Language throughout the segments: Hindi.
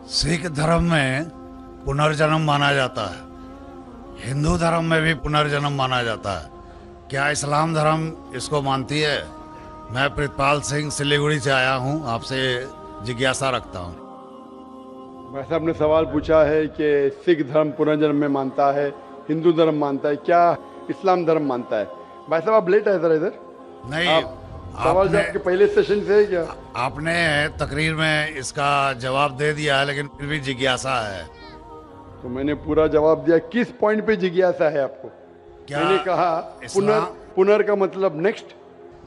सिख धर्म में पुनर्जन्म माना जाता है, हिंदू धर्म में भी पुनर्जन्म माना जाता है। क्या इस्लाम धर्म इसको मानती है? मैं प्रितपाल सिंह सिलीगुड़ी से आया हूँ, आपसे जिज्ञासा रखता हूँ। भाई साहब ने सवाल पूछा है कि सिख धर्म पुनर्जन्म में मानता है, हिंदू धर्म मानता है, क्या इस्लाम धर्म मानता है। भाई साहब आप लेट आए जरा इधर। नहीं, सवाल जवाब के पहले सेशन से है क्या? आपने तकरीर में इसका जवाब दे दिया है, लेकिन फिर भी जिज्ञासा है। तो मैंने पूरा जवाब दिया। किस पॉइंट पे जिज्ञासा है आपको? क्या मैंने कहा पुनर का मतलब नेक्स्ट,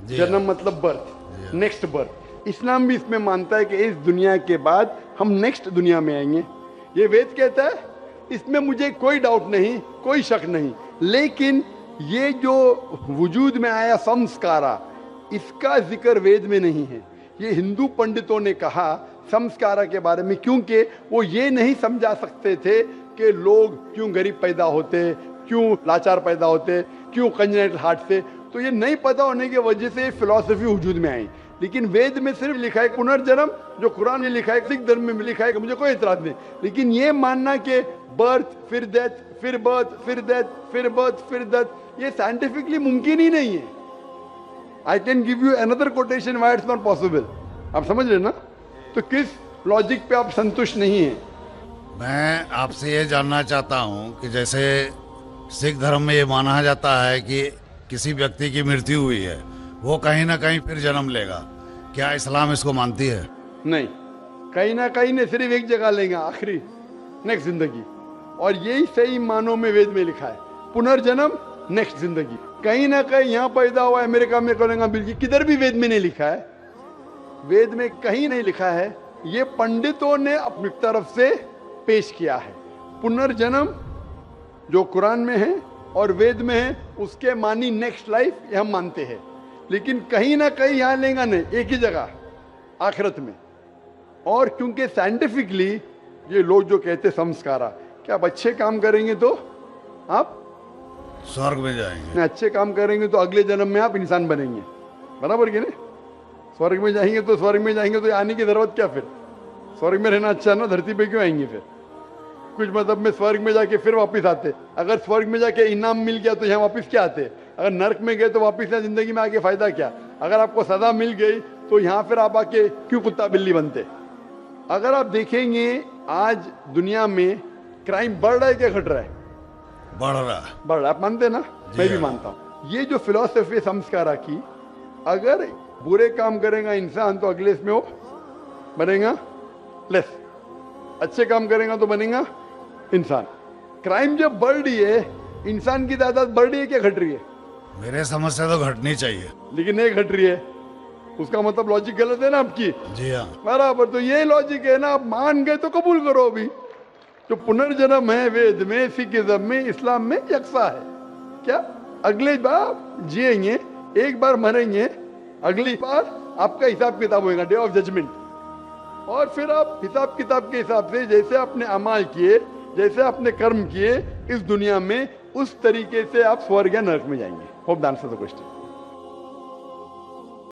जन्म मतलब बर्थ, नेक्स्ट बर्थ। इस्लाम भी इसमें मानता है कि इस दुनिया के बाद हम नेक्स्ट दुनिया में आएंगे। ये वेद कहता है, इसमें मुझे कोई डाउट नहीं, कोई शक नहीं। लेकिन ये जो वजूद में आया संस्कारा, इसका जिक्र वेद में नहीं है। ये हिंदू पंडितों ने कहा संस्कारा के बारे में, क्योंकि वो ये नहीं समझा सकते थे कि लोग क्यों गरीब पैदा होते, क्यों लाचार पैदा होते, क्यों कंजेनिटल हार्ट से। तो ये नहीं पता होने की वजह से फिलॉसफी वजूद में आई। लेकिन वेद में सिर्फ लिखा है पुनर्जन्म, जो कुरान में लिखा है, सिख धर्म में लिखा है, मुझे कोई इतराज नहीं। लेकिन ये मानना कि बर्थ फिर डेथ, फिर बर्थ फिर डेथ, फिर बर्थ फिर डेथ, ये साइंटिफिकली मुमकिन ही नहीं है। I can give you another quotation why it's not possible. आप समझ रहे ना? तो किस लॉजिक पे आप संतुष्ट नहीं हैं? मैं आपसे ये जानना चाहता हूँ कि जैसे सिख धर्म में ये माना जाता है कि किसी व्यक्ति की मृत्यु हुई है, वो कहीं ना कहीं फिर जन्म लेगा। क्या इस्लाम इसको मानती है? नहीं, कहीं ना कहीं नहीं, सिर्फ एक जगह लेगा, आखिरी, नेक्स्ट जिंदगी। और यही सही मानों में वेद में लिखा है, पुनर्जन्म नेक्स्ट जिंदगी। कहीं ना कहीं यहाँ पैदा हुआ, अमेरिका में करेंगे, बिल्कुल किधर भी वेद में नहीं लिखा है। वेद में कहीं नहीं लिखा है। ये पंडितों ने अपनी तरफ से पेश किया है। पुनर्जन्म जो कुरान में है और वेद में है, उसके मानी नेक्स्ट लाइफ, ये हम मानते हैं। लेकिन कहीं ना कहीं यहाँ लेगा नहीं, एक ही जगह, आखिरत में। और क्योंकि साइंटिफिकली ये लोग जो कहते संस्कारा, कि आप अच्छे काम करेंगे तो आप स्वर्ग में जाएंगे, अच्छे काम करेंगे तो अगले जन्म में आप इंसान बनेंगे, बराबर कि नहीं? स्वर्ग में जाएंगे तो स्वर्ग में जाएंगे तो आने की जरूरत क्या? फिर स्वर्ग में रहना अच्छा ना, धरती पे क्यों आएंगे? फिर कुछ मतलब में स्वर्ग में जाके फिर वापस आते। अगर स्वर्ग में जाके इनाम मिल गया तो यहाँ वापस क्या आते? अगर नर्क में गए तो वापस यहाँ जिंदगी में आके फायदा क्या? अगर आपको सजा मिल गई तो यहाँ फिर आप आके क्यों कुत्ता बिल्ली बनते? अगर आप देखेंगे आज दुनिया में क्राइम बढ़ रहा है क्या घट रहा है? बढ़ रहा। बढ़ रहा, आप मानते ना? मैं भी मानता हूँ। ये जो फिलॉसफी संस्कारा की, अगर बुरे काम करेगा इंसान तो अगले इसमें वो बनेगा लेस, अच्छे काम करेगा तो बनेगा इंसान। क्राइम जब बढ़ रही है, इंसान की तादाद बढ़ रही है क्या घट रही है? मेरे समझ से तो घटनी चाहिए, लेकिन नहीं घट रही है। उसका मतलब लॉजिक गलत है ना आपकी? जी हाँ, बराबर। तो ये लॉजिक है ना, आप मान गए तो कबूल करो। अभी जो पुनर्जन्म है वेद में, सिखिज्म में, इस्लाम में यकसा है। क्या अगले बार जिएंगे, एक बार मरेंगे, अगली बार आपका हिसाब किताब होगा, डे ऑफ जजमेंट। और फिर आप हिसाब किताब के हिसाब से जैसे आपने अमाल किए, जैसे आपने कर्म किए इस दुनिया में, उस तरीके से आप स्वर्ग या नरक में जाएंगे। Hope the answer the question.